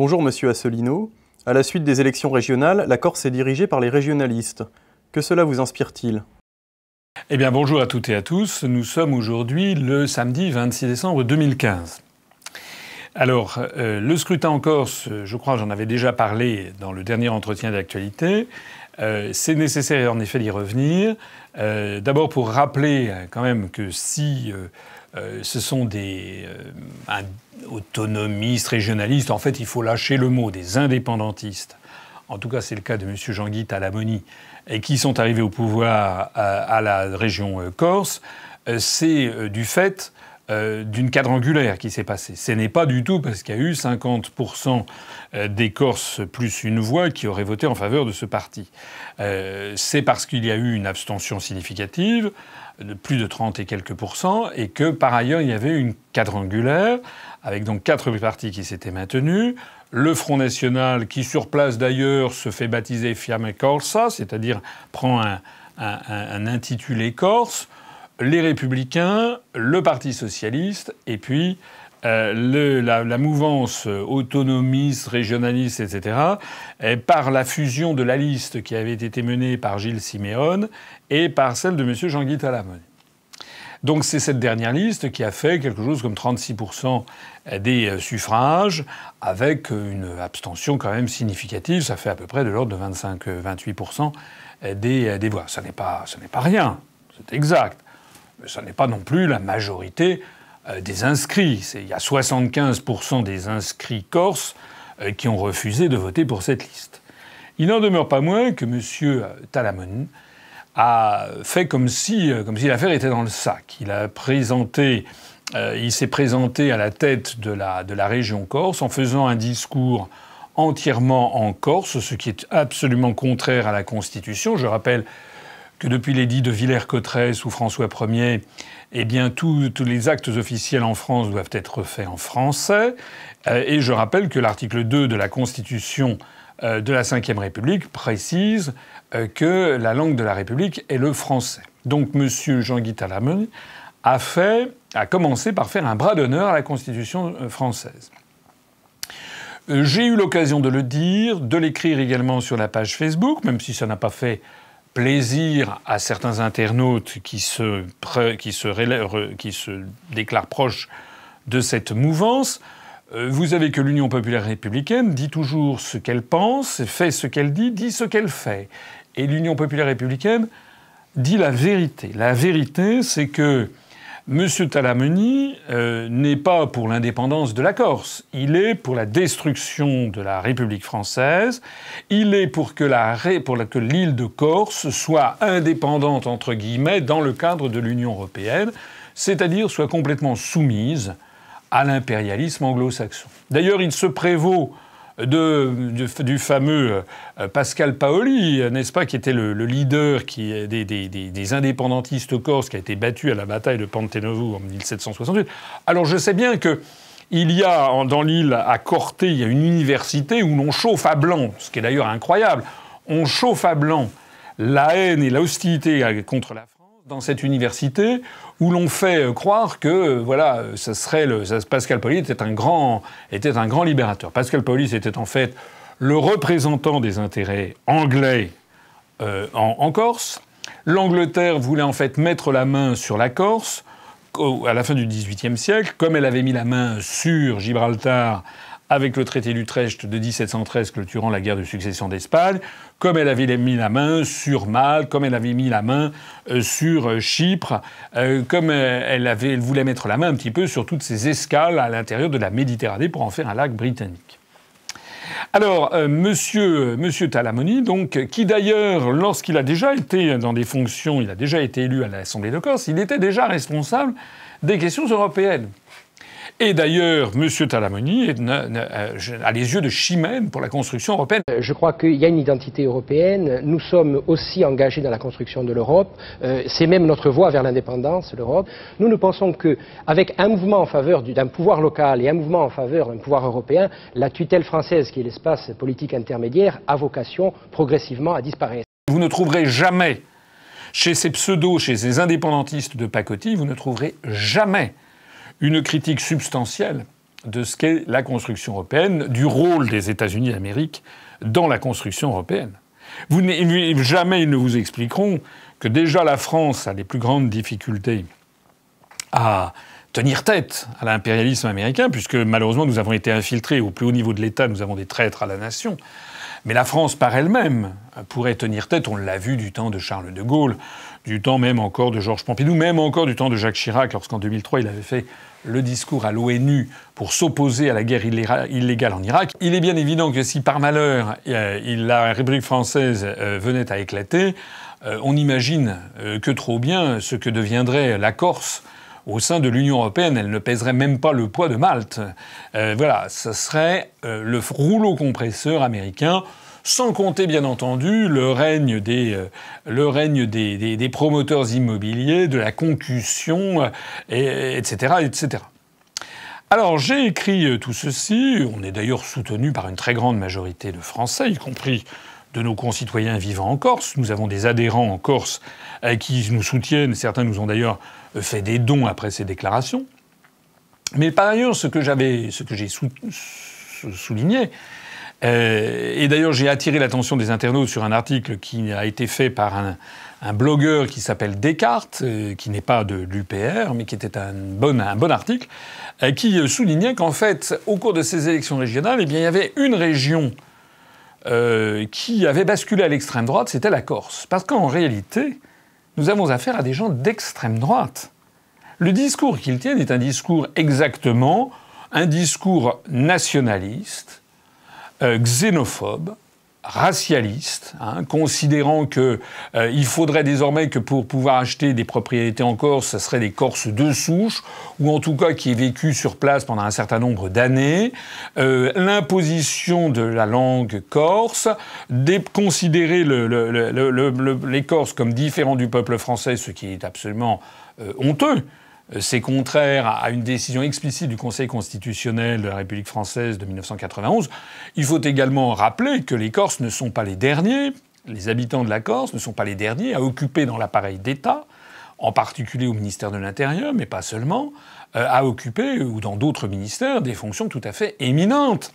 Bonjour Monsieur Asselineau. À la suite des élections régionales, la Corse est dirigée par les régionalistes. Que cela vous inspire-t-il? Eh bien bonjour à toutes et à tous. Nous sommes aujourd'hui le samedi 26 décembre 2015. Alors, le scrutin en Corse, je crois que j'en avais déjà parlé dans le dernier entretien d'actualité. C'est nécessaire en effet d'y revenir. D'abord pour rappeler quand même que si ce sont des autonomistes, régionalistes, en fait il faut lâcher le mot, des indépendantistes. En tout cas c'est le cas de M. Jean-Guy Talamoni, et qui sont arrivés au pouvoir à la région Corse, c'est du fait d'une quadrangulaire qui s'est passée. Ce n'est pas du tout parce qu'il y a eu 50% des Corses plus une voix qui auraient voté en faveur de ce parti. C'est parce qu'il y a eu une abstention significative, de plus de 30 et quelques %, et que par ailleurs il y avait une quadrangulaire, avec donc 4 partis qui s'étaient maintenus. Le Front National, qui sur place d'ailleurs se fait baptiser Fiamme Corsa, c'est-à-dire prend un intitulé corse. Les Républicains, le Parti Socialiste, et puis la mouvance autonomiste, régionaliste, etc., par la fusion de la liste qui avait été menée par Gilles Siméone et par celle de M. Jean-Guy Talamoni. Donc c'est cette dernière liste qui a fait quelque chose comme 36% des suffrages, avec une abstention quand même significative. Ça fait à peu près de l'ordre de 25-28% des voix. Ce n'est pas rien, c'est exact. Mais ça n'est pas non plus la majorité des inscrits. Il y a 75% des inscrits corses qui ont refusé de voter pour cette liste. Il n'en demeure pas moins que M. Talamoni a fait comme si l'affaire était dans le sac. Il s'est présenté à la tête de la région Corse en faisant un discours entièrement en Corse, ce qui est absolument contraire à la Constitution. Je rappelle que depuis l'édit de Villers-Cotterêts sous François Ier, eh bien tous les actes officiels en France doivent être faits en français. Et je rappelle que l'article 2 de la Constitution de la Ve République précise que la langue de la République est le français. Donc M. Jean-Guy Talamoni a commencé par faire un bras d'honneur à la Constitution française. J'ai eu l'occasion de le dire, de l'écrire également sur la page Facebook, même si ça n'a pas fait plaisir à certains internautes qui se déclarent proches de cette mouvance. Vous savez que l'Union populaire républicaine dit toujours ce qu'elle pense, fait ce qu'elle dit ce qu'elle fait. Et l'Union populaire républicaine dit la vérité. La vérité, c'est que M. Talamoni n'est pas pour l'indépendance de la Corse. Il est pour la destruction de la République française. Il est pour que l'île de Corse soit indépendante, entre guillemets, dans le cadre de l'Union européenne, c'est-à-dire soit complètement soumise à l'impérialisme anglo-saxon. D'ailleurs, il se prévaut du fameux Pascal Paoli, n'est-ce pas, qui était le leader des indépendantistes corses, qui a été battu à la bataille de Pantenovo en 1768. Alors je sais bien que il y a dans l'île à Corté, il y a une université où l'on chauffe à blanc, ce qui est d'ailleurs incroyable. On chauffe à blanc la haine et l'hostilité contre la France dans cette université où l'on fait croire que Pascal Paoli était un grand libérateur. Pascal Paoli, c'était en fait le représentant des intérêts anglais en Corse. L'Angleterre voulait en fait mettre la main sur la Corse à la fin du XVIIIe siècle, comme elle avait mis la main sur Gibraltar avec le traité d'Utrecht de 1713 clôturant la guerre de succession d'Espagne, comme elle avait mis la main sur Malte, comme elle avait mis la main sur Chypre, comme elle voulait mettre la main un petit peu sur toutes ces escales à l'intérieur de la Méditerranée pour en faire un lac britannique. Alors, Monsieur Talamoni, donc, qui d'ailleurs, lorsqu'il a déjà été dans des fonctions, il a déjà été élu à l'Assemblée de Corse, il était déjà responsable des questions européennes. Et d'ailleurs, M. Talamoni a les yeux de Chimène pour la construction européenne. Je crois qu'il y a une identité européenne. Nous sommes aussi engagés dans la construction de l'Europe. C'est même notre voie vers l'indépendance, l'Europe. Nous pensons qu'avec un mouvement en faveur d'un pouvoir local et un mouvement en faveur d'un pouvoir européen, la tutelle française, qui est l'espace politique intermédiaire, a vocation progressivement à disparaître. Vous ne trouverez jamais, chez ces indépendantistes de pacotille, vous ne trouverez jamais une critique substantielle de ce qu'est la construction européenne, du rôle des États-Unis d'Amérique dans la construction européenne. Jamais ils ne vous expliqueront que déjà la France a les plus grandes difficultés à tenir tête à l'impérialisme américain, puisque malheureusement nous avons été infiltrés au plus haut niveau de l'État, nous avons des traîtres à la nation. Mais la France par elle-même pourrait tenir tête, on l'a vu du temps de Charles de Gaulle, du temps même encore de Georges Pompidou, même encore du temps de Jacques Chirac, lorsqu'en 2003 il avait fait le discours à l'ONU pour s'opposer à la guerre illégale en Irak. Il est bien évident que si par malheur la République française venait à éclater, on imagine que trop bien ce que deviendrait la Corse au sein de l'Union européenne. Elle ne pèserait même pas le poids de Malte. Voilà, ce serait le rouleau compresseur américain, sans compter bien entendu le règne des promoteurs immobiliers, de la concussion, etc., etc. Alors j'ai écrit tout ceci, on est d'ailleurs soutenu par une très grande majorité de Français, y compris de nos concitoyens vivant en Corse. Nous avons des adhérents en Corse qui nous soutiennent, certains nous ont d'ailleurs fait des dons après ces déclarations. Mais par ailleurs, ce que j'ai souligné, et d'ailleurs j'ai attiré l'attention des internautes sur un article qui a été fait par un blogueur qui s'appelle Descartes, qui n'est pas de l'UPR, mais qui était un bon article, qui soulignait qu'en fait, au cours de ces élections régionales, eh bien, il y avait une région qui avait basculé à l'extrême droite, c'était la Corse. Parce qu'en réalité, nous avons affaire à des gens d'extrême droite. Le discours qu'ils tiennent est un discours exactement, un discours nationaliste, xénophobe, racialiste, considérant que il faudrait désormais que pour pouvoir acheter des propriétés en Corse, ce serait des Corses de souche, ou en tout cas qui aient vécu sur place pendant un certain nombre d'années, l'imposition de la langue corse, considérer les Corses comme différents du peuple français, ce qui est absolument honteux. C'est contraire à une décision explicite du Conseil constitutionnel de la République française de 1991. Il faut également rappeler que les Corses ne sont pas les derniers, les habitants de la Corse ne sont pas les derniers à occuper dans l'appareil d'État, en particulier au ministère de l'Intérieur, mais pas seulement, à occuper, ou dans d'autres ministères, des fonctions tout à fait éminentes.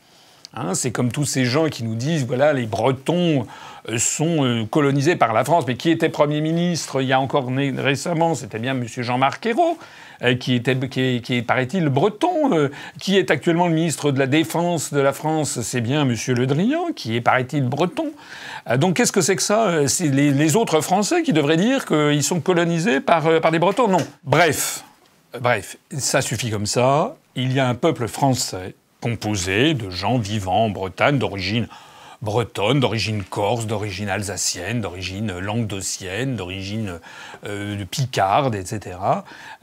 C'est comme tous ces gens qui nous disent, voilà, les Bretons sont colonisés par la France. Mais qui était Premier ministre il y a encore récemment? C'était bien M. Jean-Marc Ayrault, qui est, paraît-il, breton. Qui est actuellement le ministre de la Défense de la France? C'est bien M. Le Drian, qui est, paraît-il, breton. Donc qu'est-ce que c'est que ça? C'est les autres Français qui devraient dire qu'ils sont colonisés par des Bretons? Non. Bref, ça suffit comme ça. Il y a un peuple français composé de gens vivant en Bretagne, d'origine bretonne, d'origine corse, d'origine alsacienne, d'origine languedocienne, d'origine picarde, etc.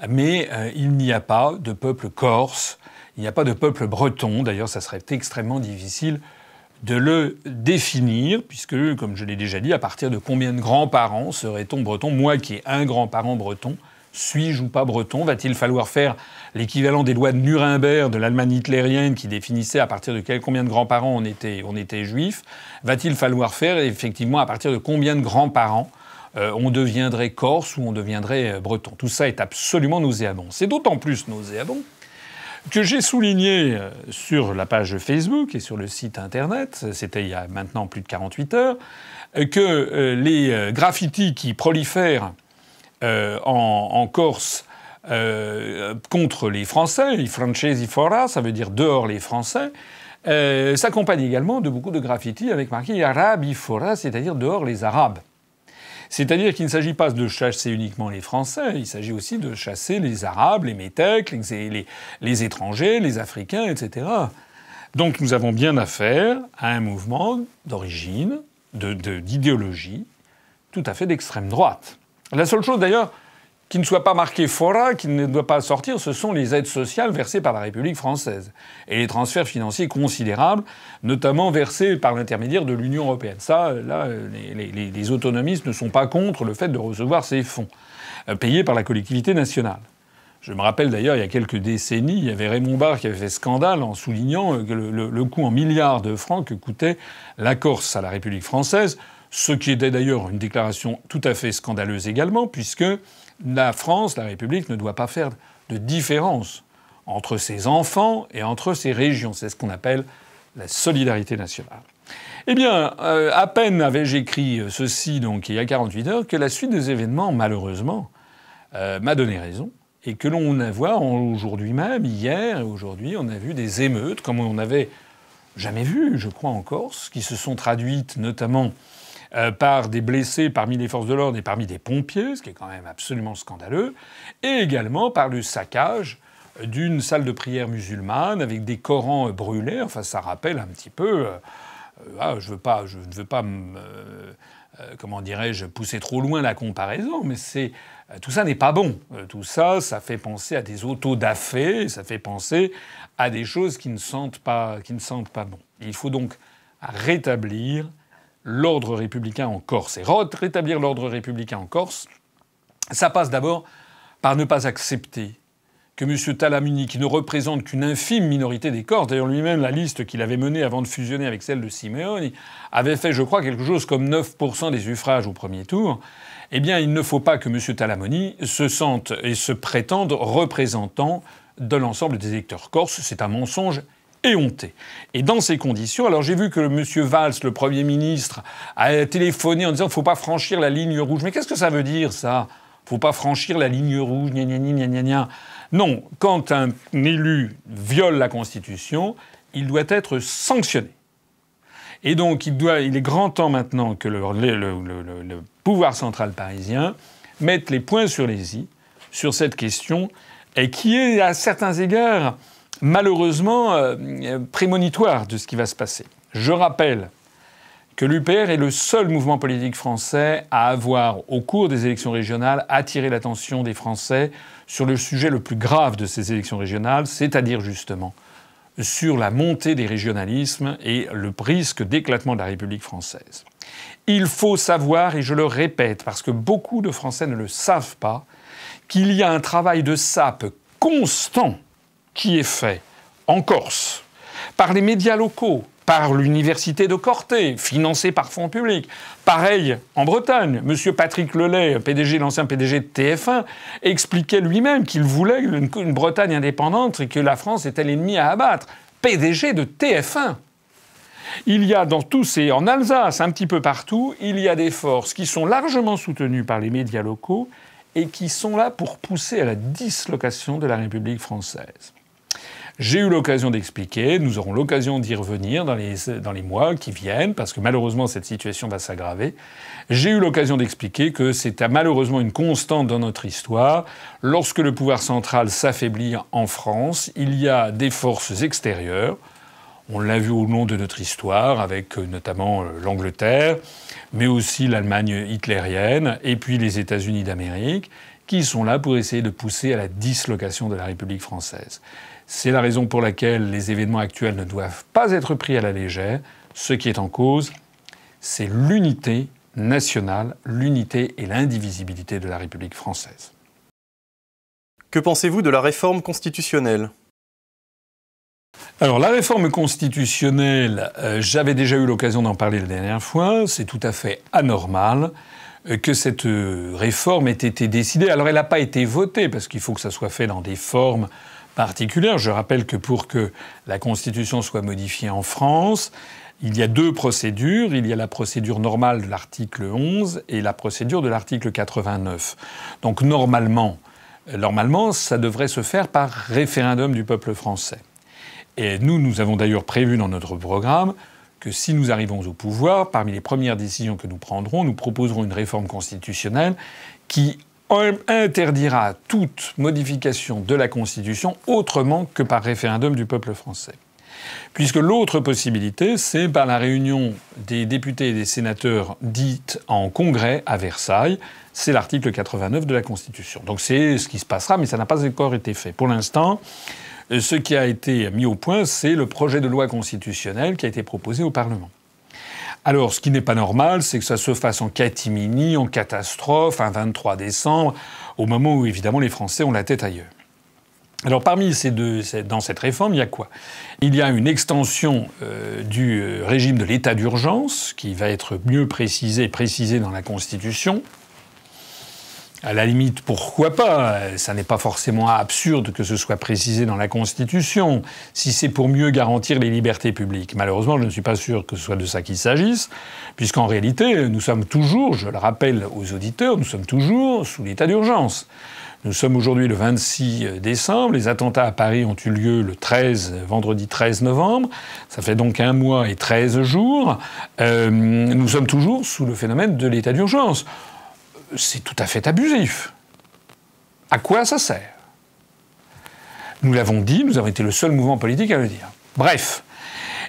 Mais il n'y a pas de peuple corse, il n'y a pas de peuple breton. D'ailleurs, ça serait extrêmement difficile de le définir, puisque, comme je l'ai déjà dit, à partir de combien de grands-parents serait-on breton? Moi qui ai un grand-parent breton, suis-je ou pas breton? Va-t-il falloir faire l'équivalent des lois de Nuremberg de l'Allemagne hitlérienne qui définissait à partir de combien de grands-parents on était juifs? Va-t-il falloir faire effectivement à partir de combien de grands-parents on deviendrait corse ou on deviendrait breton? Tout ça est absolument nauséabond. C'est d'autant plus nauséabond que j'ai souligné sur la page Facebook et sur le site internet, c'était il y a maintenant plus de 48 heures, que les graffitis qui prolifèrent en Corse contre les Français, i francesi fora, ça veut dire dehors les Français, s'accompagne également de beaucoup de graffitis avec marqué arabi fora, c'est-à-dire dehors les Arabes. C'est-à-dire qu'il ne s'agit pas de chasser uniquement les Français, il s'agit aussi de chasser les Arabes, les Métèques, les étrangers, les Africains, etc. Donc nous avons bien affaire à un mouvement d'origine, d'idéologie tout à fait d'extrême droite. La seule chose d'ailleurs qui ne soit pas marqué fora, qui ne doit pas sortir, ce sont les aides sociales versées par la République française et les transferts financiers considérables, notamment versés par l'intermédiaire de l'Union européenne. Ça, là, les autonomistes ne sont pas contre le fait de recevoir ces fonds payés par la collectivité nationale. Je me rappelle d'ailleurs, il y a quelques décennies, il y avait Raymond Barre qui avait fait scandale en soulignant que le coût en milliards de francs que coûtait la Corse à la République française, ce qui était d'ailleurs une déclaration tout à fait scandaleuse également, puisque la France, la République, ne doit pas faire de différence entre ses enfants et entre ses régions. C'est ce qu'on appelle la solidarité nationale. Eh bien, à peine avais-je écrit ceci, donc il y a 48 heures, que la suite des événements, malheureusement, m'a donné raison. Et que l'on voit aujourd'hui même, hier et aujourd'hui, on a vu des émeutes comme on n'avait jamais vu, je crois, en Corse, qui se sont traduites notamment par des blessés parmi les forces de l'ordre et parmi des pompiers, ce qui est quand même absolument scandaleux, et également par le saccage d'une salle de prière musulmane avec des Corans brûlés. Enfin, ça rappelle un petit peu... je ne veux pas comment dirais-je, pousser trop loin la comparaison, mais tout ça n'est pas bon. Tout ça, ça fait penser à des autodafés, ça fait penser à des choses qui ne sentent pas bon. Il faut donc rétablir l'ordre républicain en Corse. Et rétablir l'ordre républicain en Corse, ça passe d'abord par ne pas accepter que M. Talamini, qui ne représente qu'une infime minorité des Corses, d'ailleurs lui-même, la liste qu'il avait menée avant de fusionner avec celle de Simeoni, avait fait, je crois, quelque chose comme 9% des suffrages au premier tour, eh bien, il ne faut pas que M. Talamini se sente et se prétende représentant de l'ensemble des électeurs corses. C'est un mensonge éhonté. Et dans ces conditions, alors j'ai vu que M. Valls, le Premier ministre, a téléphoné en disant qu'il ne faut pas franchir la ligne rouge. Mais qu'est-ce que ça veut dire, ça ? Il ne faut pas franchir la ligne rouge, gna gna gna gna gna. Non, quand un élu viole la Constitution, il doit être sanctionné. Et donc, il est grand temps maintenant que le pouvoir central parisien mette les points sur les i sur cette question, et qui est, à certains égards, malheureusement prémonitoire de ce qui va se passer. Je rappelle que l'UPR est le seul mouvement politique français à avoir, au cours des élections régionales, attiré l'attention des Français sur le sujet le plus grave de ces élections régionales, c'est-à-dire justement sur la montée des régionalismes et le risque d'éclatement de la République française. Il faut savoir, et je le répète, parce que beaucoup de Français ne le savent pas, qu'il y a un travail de sape constant qui est fait en Corse par les médias locaux, par l'université de Corté, financée par fonds publics. Pareil en Bretagne. Monsieur Patrick Lelay, l'ancien PDG de TF1, expliquait lui-même qu'il voulait une Bretagne indépendante et que la France était l'ennemi à abattre. PDG de TF1. Il y a dans en Alsace, un petit peu partout, il y a des forces qui sont largement soutenues par les médias locaux et qui sont là pour pousser à la dislocation de la République française. J'ai eu l'occasion d'expliquer, nous aurons l'occasion d'y revenir dans les mois qui viennent, parce que malheureusement cette situation va s'aggraver. J'ai eu l'occasion d'expliquer que c'est malheureusement une constante dans notre histoire. Lorsque le pouvoir central s'affaiblit en France, il y a des forces extérieures. On l'a vu au long de notre histoire, avec notamment l'Angleterre, mais aussi l'Allemagne hitlérienne, et puis les États-Unis d'Amérique, qui sont là pour essayer de pousser à la dislocation de la République française. C'est la raison pour laquelle les événements actuels ne doivent pas être pris à la légère. Ce qui est en cause, c'est l'unité nationale, l'unité et l'indivisibilité de la République française. Que pensez-vous de la réforme constitutionnelle ? Alors la réforme constitutionnelle, j'avais déjà eu l'occasion d'en parler la dernière fois, c'est tout à fait anormal que cette réforme ait été décidée. Alors elle n'a pas été votée, parce qu'il faut que ça soit fait dans des formes particulière. Je rappelle que pour que la Constitution soit modifiée en France, il y a deux procédures. Il y a la procédure normale de l'article 11 et la procédure de l'article 89. Donc normalement, ça devrait se faire par référendum du peuple français. Et nous avons d'ailleurs prévu dans notre programme que si nous arrivons au pouvoir, parmi les premières décisions que nous prendrons, nous proposerons une réforme constitutionnelle qui interdira toute modification de la Constitution autrement que par référendum du peuple français. Puisque l'autre possibilité, c'est par la réunion des députés et des sénateurs dite en congrès à Versailles. C'est l'article 89 de la Constitution. Donc c'est ce qui se passera, mais ça n'a pas encore été fait. Pour l'instant, ce qui a été mis au point, c'est le projet de loi constitutionnelle qui a été proposé au Parlement. Alors, ce qui n'est pas normal, c'est que ça se fasse en catimini, en catastrophe, un 23 décembre, au moment où, évidemment, les Français ont la tête ailleurs. Alors, dans cette réforme, il y a quoi ? Il y a une extension du régime de l'état d'urgence, qui va être mieux précisé dans la Constitution. À la limite, pourquoi pas? Ça n'est pas forcément absurde que ce soit précisé dans la Constitution, si c'est pour mieux garantir les libertés publiques. Malheureusement, je ne suis pas sûr que ce soit de ça qu'il s'agisse, puisqu'en réalité, nous sommes toujours, je le rappelle aux auditeurs, nous sommes toujours sous l'état d'urgence. Nous sommes aujourd'hui le 26 décembre, les attentats à Paris ont eu lieu le vendredi 13 novembre, ça fait donc 1 mois et 13 jours. Nous sommes toujours sous le phénomène de l'état d'urgence. C'est tout à fait abusif. À quoi ça sert? Nous l'avons dit, nous avons été le seul mouvement politique à le dire. Bref.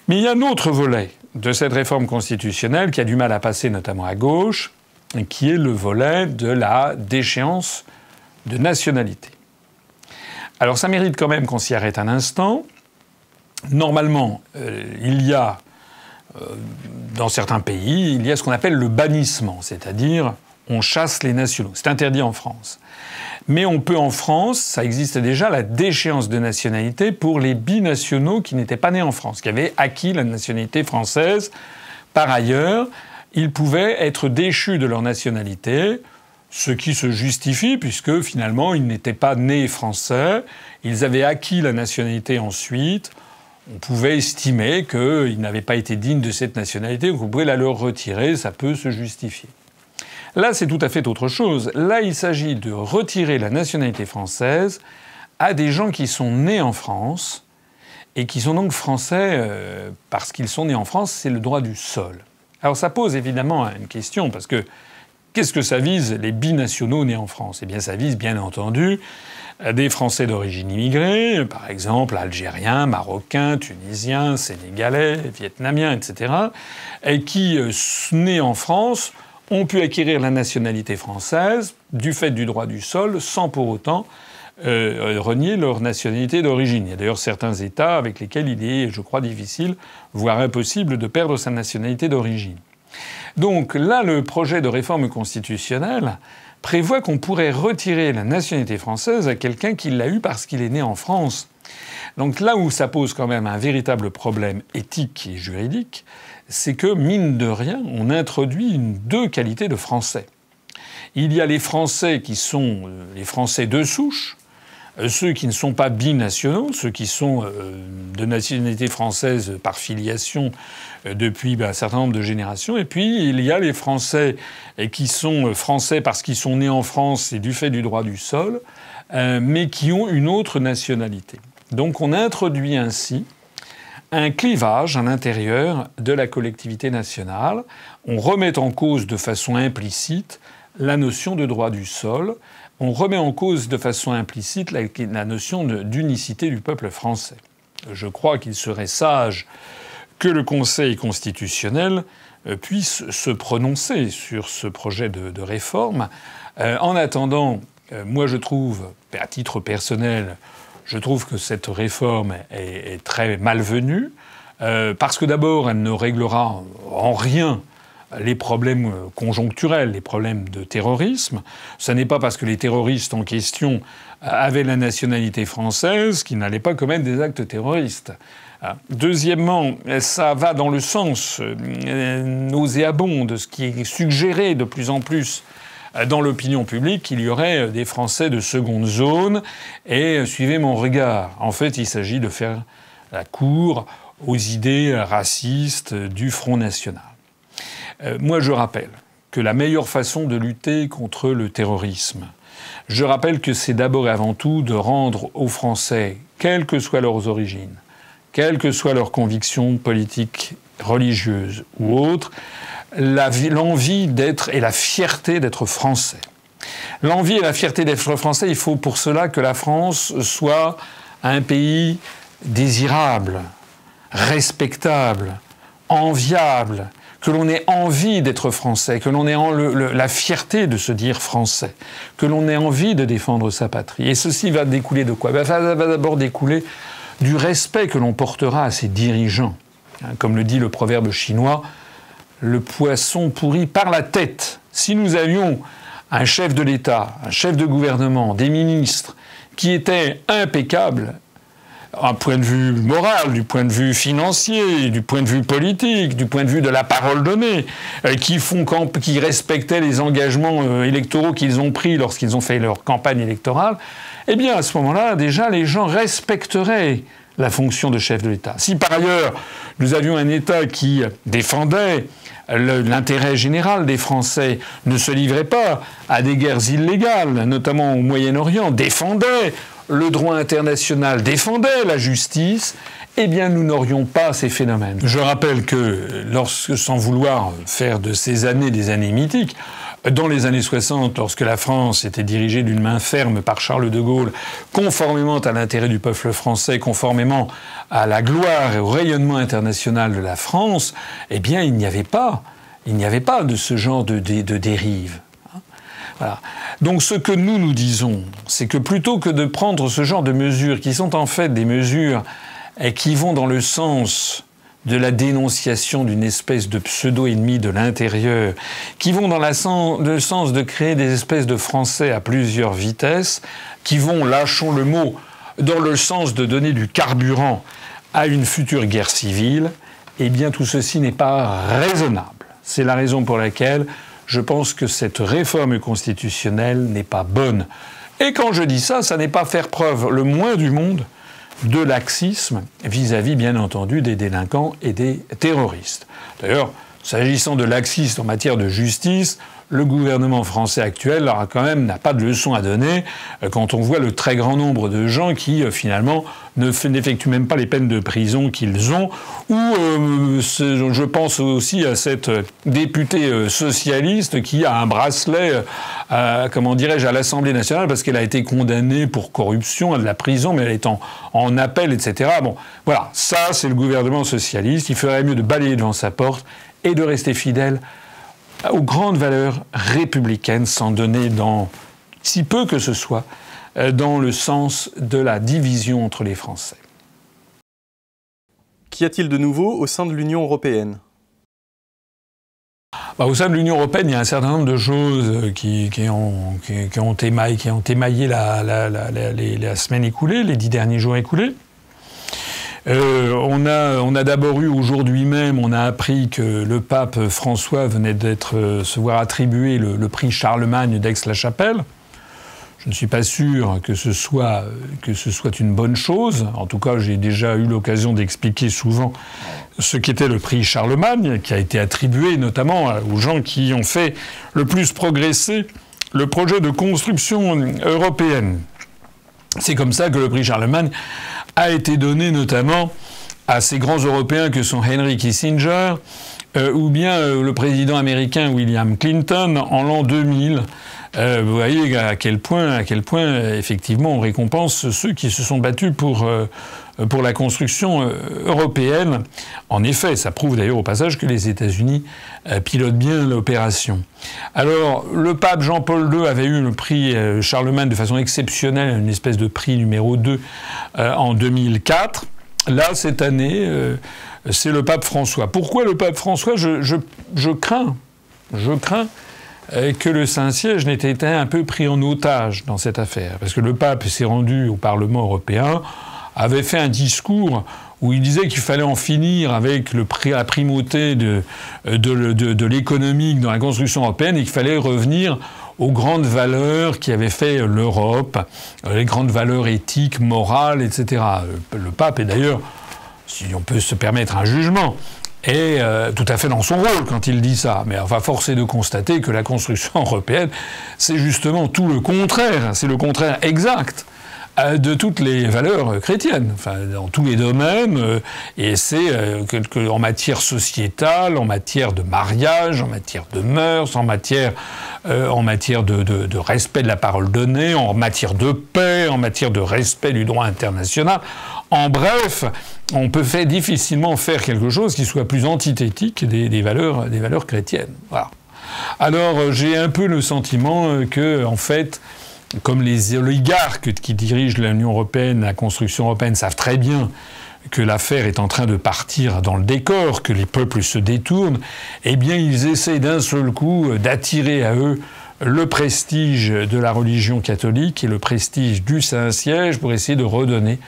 Mais il y a un autre volet de cette réforme constitutionnelle qui a du mal à passer, notamment à gauche, qui est le volet de la déchéance de nationalité. Alors ça mérite quand même qu'on s'y arrête un instant. Normalement, il y a, dans certains pays, il y a ce qu'on appelle le bannissement, c'est-à-dire on chasse les nationaux. C'est interdit en France. Mais on peut en France, ça existe déjà, la déchéance de nationalité pour les binationaux qui n'étaient pas nés en France, qui avaient acquis la nationalité française. Par ailleurs, ils pouvaient être déchus de leur nationalité, ce qui se justifie puisque finalement ils n'étaient pas nés français, ils avaient acquis la nationalité ensuite. On pouvait estimer qu'ils n'avaient pas été dignes de cette nationalité, donc on pouvait la leur retirer, ça peut se justifier. Là, c'est tout à fait autre chose. Là, il s'agit de retirer la nationalité française à des gens qui sont nés en France et qui sont donc français parce qu'ils sont nés en France, c'est le droit du sol. Alors ça pose évidemment une question, parce que qu'est-ce que ça vise les binationaux nés en France? Eh bien ça vise bien entendu des Français d'origine immigrée, par exemple algériens, marocains, tunisiens, sénégalais, vietnamiens, etc., et qui, nés en France, ont pu acquérir la nationalité française du fait du droit du sol sans pour autant renier leur nationalité d'origine. Il y a d'ailleurs certains États avec lesquels il est, je crois, difficile, voire impossible, de perdre sa nationalité d'origine. Donc là, le projet de réforme constitutionnelle prévoit qu'on pourrait retirer la nationalité française à quelqu'un qui l'a eue parce qu'il est né en France. Donc là où ça pose quand même un véritable problème éthique et juridique, c'est que, mine de rien, on introduit deux qualités de Français. Il y a les Français qui sont les Français de souche, ceux qui ne sont pas binationaux, ceux qui sont de nationalité française par filiation depuis un certain nombre de générations. Et puis, il y a les Français qui sont Français parce qu'ils sont nés en France et du fait du droit du sol, mais qui ont une autre nationalité. Donc on introduit ainsi un clivage à l'intérieur de la collectivité nationale. On remet en cause de façon implicite la notion de droit du sol. On remet en cause de façon implicite la notion d'unicité du peuple français. Je crois qu'il serait sage que le Conseil constitutionnel puisse se prononcer sur ce projet de réforme. En attendant, moi je trouve, à titre personnel, je trouve que cette réforme est très malvenue, parce que d'abord, elle ne réglera en rien les problèmes conjoncturels, les problèmes de terrorisme. Ce n'est pas parce que les terroristes en question avaient la nationalité française qu'ils n'allaient pas commettre des actes terroristes. Deuxièmement, ça va dans le sens nauséabond de ce qui est suggéré de plus en plus dans l'opinion publique, qu'il y aurait des Français de seconde zone. Et suivez mon regard. En fait, il s'agit de faire la cour aux idées racistes du Front National. Moi, je rappelle que la meilleure façon de lutter contre le terrorisme, je rappelle que c'est d'abord et avant tout de rendre aux Français, quelles que soient leurs origines, quelles que soient leurs convictions politiques, religieuses ou autres, l'envie d'être et la fierté d'être français. L'envie et la fierté d'être français, il faut pour cela que la France soit un pays désirable, respectable, enviable, que l'on ait envie d'être français, que l'on ait la fierté de se dire français, que l'on ait envie de défendre sa patrie. Et ceci va découler de quoi? Ça va d'abord découler du respect que l'on portera à ses dirigeants. Comme le dit le proverbe chinois, le poisson pourrit par la tête. Si nous avions un chef de l'État, un chef de gouvernement, des ministres qui étaient impeccables, un point de vue moral, du point de vue financier, du point de vue politique, du point de vue de la parole donnée, qui respectaient les engagements électoraux qu'ils ont pris lorsqu'ils ont fait leur campagne électorale, eh bien, à ce moment-là, déjà, les gens respecteraient la fonction de chef de l'État. Si, par ailleurs, nous avions un État qui défendait l'intérêt général des Français, ne se livrait pas à des guerres illégales, notamment au Moyen-Orient, défendait le droit international, défendait la justice, eh bien nous n'aurions pas ces phénomènes. Je rappelle que sans vouloir faire de ces années des années mythiques, dans les années 60, lorsque la France était dirigée d'une main ferme par Charles de Gaulle, conformément à l'intérêt du peuple français, conformément à la gloire et au rayonnement international de la France, eh bien il n'y avait pas de ce genre de dérive. Voilà. Donc ce que nous disons, c'est que plutôt que de prendre ce genre de mesures, qui sont en fait des mesures qui vont dans le sens de la dénonciation d'une espèce de pseudo-ennemi de l'intérieur, qui vont dans le sens de créer des espèces de Français à plusieurs vitesses, qui vont, lâchons le mot, dans le sens de donner du carburant à une future guerre civile, eh bien tout ceci n'est pas raisonnable. C'est la raison pour laquelle je pense que cette réforme constitutionnelle n'est pas bonne. Et quand je dis ça, ça n'est pas faire preuve le moins du monde de laxisme vis-à-vis, bien entendu, des délinquants et des terroristes. D'ailleurs, s'agissant de laxisme en matière de justice, le gouvernement français actuel n'a pas de leçon à donner quand on voit le très grand nombre de gens qui, finalement, n'effectuent même pas les peines de prison qu'ils ont. Ou je pense aussi à cette députée socialiste qui a un bracelet, à l'Assemblée nationale parce qu'elle a été condamnée pour corruption à de la prison, mais elle est en appel, etc. Bon, voilà, ça c'est le gouvernement socialiste. Il ferait mieux de balayer devant sa porte et de rester fidèle aux grandes valeurs républicaines, sans donner si peu que ce soit, dans le sens de la division entre les Français. Qu'y a-t-il de nouveau au sein de l'Union européenne ? Au sein de l'Union européenne, il y a un certain nombre de choses qui ont émaillé la semaine écoulée, les 10 derniers jours écoulés. On a d'abord eu aujourd'hui même, on a appris que le pape François venait se voir attribuer le prix Charlemagne d'Aix-la-Chapelle. Je ne suis pas sûr que ce soit une bonne chose. En tout cas, j'ai déjà eu l'occasion d'expliquer souvent ce qu'était le prix Charlemagne, qui a été attribué notamment aux gens qui ont fait le plus progresser le projet de construction européenne. C'est comme ça que le prix Charlemagne a été donné notamment à ces grands Européens que sont Henry Kissinger ou bien le président américain William Clinton en l'an 2000. Vous voyez à quel point effectivement on récompense ceux qui se sont battus pour la construction européenne. En effet, ça prouve d'ailleurs au passage que les États-Unis pilotent bien l'opération. Alors, le pape Jean-Paul II avait eu le prix Charlemagne de façon exceptionnelle, une espèce de prix numéro 2 en 2004. Là, cette année, c'est le pape François. Pourquoi le pape François ? Je crains que le Saint-Siège n'ait été un peu pris en otage dans cette affaire. Parce que le pape s'est rendu au Parlement européen, avait fait un discours où il disait qu'il fallait en finir avec la primauté de l'économique dans la construction européenne et qu'il fallait revenir aux grandes valeurs qui avaient fait l'Europe, les grandes valeurs éthiques, morales, etc. Le pape est d'ailleurs, si on peut se permettre un jugement, est tout à fait dans son rôle quand il dit ça. Mais enfin, force est de constater que la construction européenne, c'est justement tout le contraire. C'est le contraire exact de toutes les valeurs chrétiennes, enfin, dans tous les domaines, et c'est en matière sociétale, en matière de mariage, en matière de mœurs, en matière de respect de la parole donnée, en matière de paix, en matière de respect du droit international. En bref, on peut difficilement faire quelque chose qui soit plus antithétique des valeurs chrétiennes. Voilà. Alors, j'ai un peu le sentiment que, en fait, comme les oligarques qui dirigent l'Union européenne, la construction européenne, savent très bien que l'affaire est en train de partir dans le décor, que les peuples se détournent, eh bien ils essaient d'un seul coup d'attirer à eux le prestige de la religion catholique et le prestige du Saint-Siège pour essayer de redonner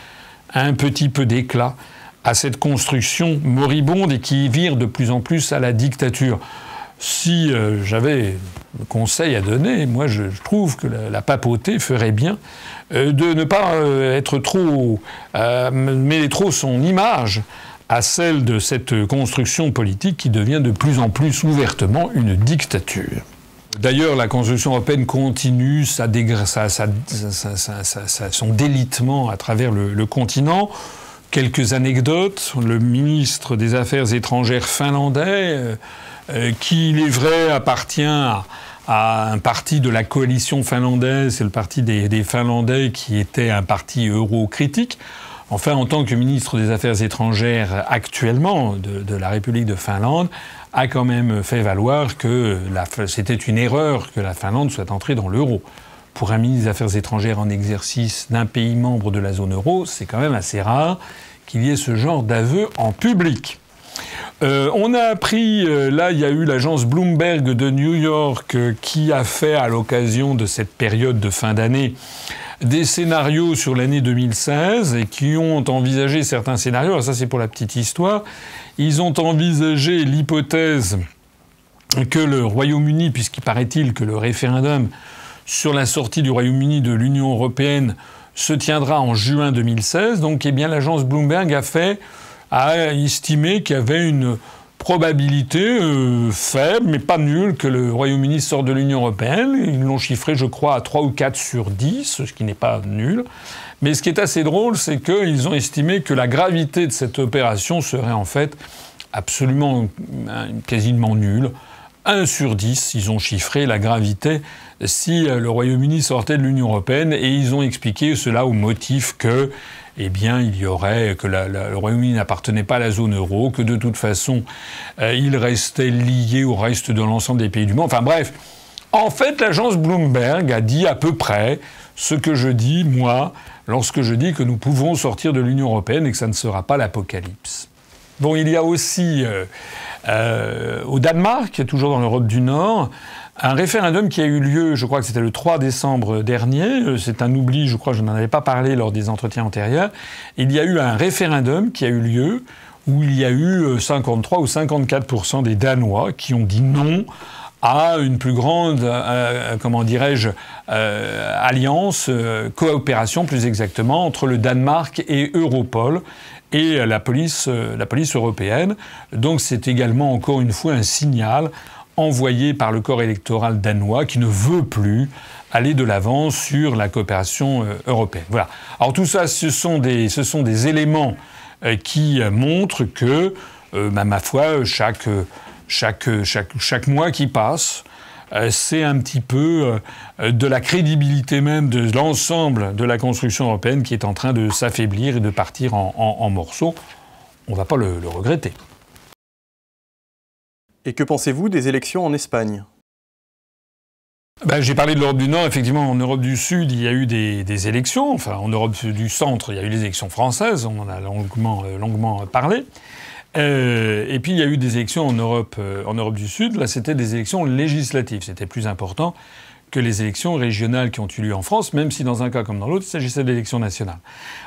un petit peu d'éclat à cette construction moribonde et qui vire de plus en plus à la dictature. Si j'avais un conseil à donner, moi je trouve que la papauté ferait bien de ne pas être trop mêler trop son image à celle de cette construction politique qui devient de plus en plus ouvertement une dictature. D'ailleurs, la construction européenne continue son délitement à travers le continent. Quelques anecdotes. Le ministre des Affaires étrangères finlandais, qui, il est vrai, appartient à un parti de la coalition finlandaise, c'est le parti des Finlandais qui était un parti euro-critique. Enfin, en tant que ministre des Affaires étrangères actuellement de la République de Finlande, a quand même fait valoir que c'était une erreur que la Finlande soit entrée dans l'euro. Pour un ministre des Affaires étrangères en exercice d'un pays membre de la zone euro, c'est quand même assez rare qu'il y ait ce genre d'aveu en public. On a appris, là il y a eu l'agence Bloomberg de New York qui a fait à l'occasion de cette période de fin d'année des scénarios sur l'année 2016 et qui ont envisagé certains scénarios. Alors ça c'est pour la petite histoire. Ils ont envisagé l'hypothèse que le Royaume-Uni, puisqu'il paraît-il que le référendum sur la sortie du Royaume-Uni de l'Union européenne se tiendra en juin 2016. Donc, eh bien, l'agence Bloomberg a estimé qu'il y avait une probabilité faible, mais pas nulle, que le Royaume-Uni sorte de l'Union européenne. Ils l'ont chiffré, je crois, à 3 ou 4 sur 10, ce qui n'est pas nul. Mais ce qui est assez drôle, c'est qu'ils ont estimé que la gravité de cette opération serait en fait absolument, quasiment nulle. 1 sur 10, ils ont chiffré la gravité si le Royaume-Uni sortait de l'Union européenne, et ils ont expliqué cela au motif que, eh bien, il y aurait que le Royaume-Uni n'appartenait pas à la zone euro, que de toute façon, il restait lié au reste de l'ensemble des pays du monde. Enfin bref, en fait, l'agence Bloomberg a dit à peu près ce que je dis, moi, lorsque je dis que nous pouvons sortir de l'Union européenne et que ça ne sera pas l'apocalypse. Bon, il y a aussi au Danemark, toujours dans l'Europe du Nord, un référendum qui a eu lieu, je crois que c'était le 3 décembre dernier, c'est un oubli, je crois que je n'en avais pas parlé lors des entretiens antérieurs. Il y a eu un référendum qui a eu lieu où il y a eu 53 ou 54% des Danois qui ont dit non à une plus grande, comment dirais-je, alliance, coopération plus exactement, entre le Danemark et Europol et la police européenne. Donc c'est également encore une fois un signal envoyé par le corps électoral danois qui ne veut plus aller de l'avant sur la coopération européenne. Voilà. Alors tout ça, ce sont des éléments qui montrent que, ma foi, chaque mois qui passe, c'est un petit peu de la crédibilité même de l'ensemble de la construction européenne qui est en train de s'affaiblir et de partir en morceaux. On ne va pas le regretter. Et que pensez-vous des élections en Espagne ? J'ai parlé de l'Europe du Nord. Effectivement, en Europe du Sud, il y a eu des élections. Enfin, en Europe du Centre, il y a eu les élections françaises. On en a longuement parlé. Et puis, il y a eu des élections en Europe du Sud. Là, c'était des élections législatives. C'était plus important que les élections régionales qui ont eu lieu en France, même si dans un cas comme dans l'autre, il s'agissait d'élections nationales.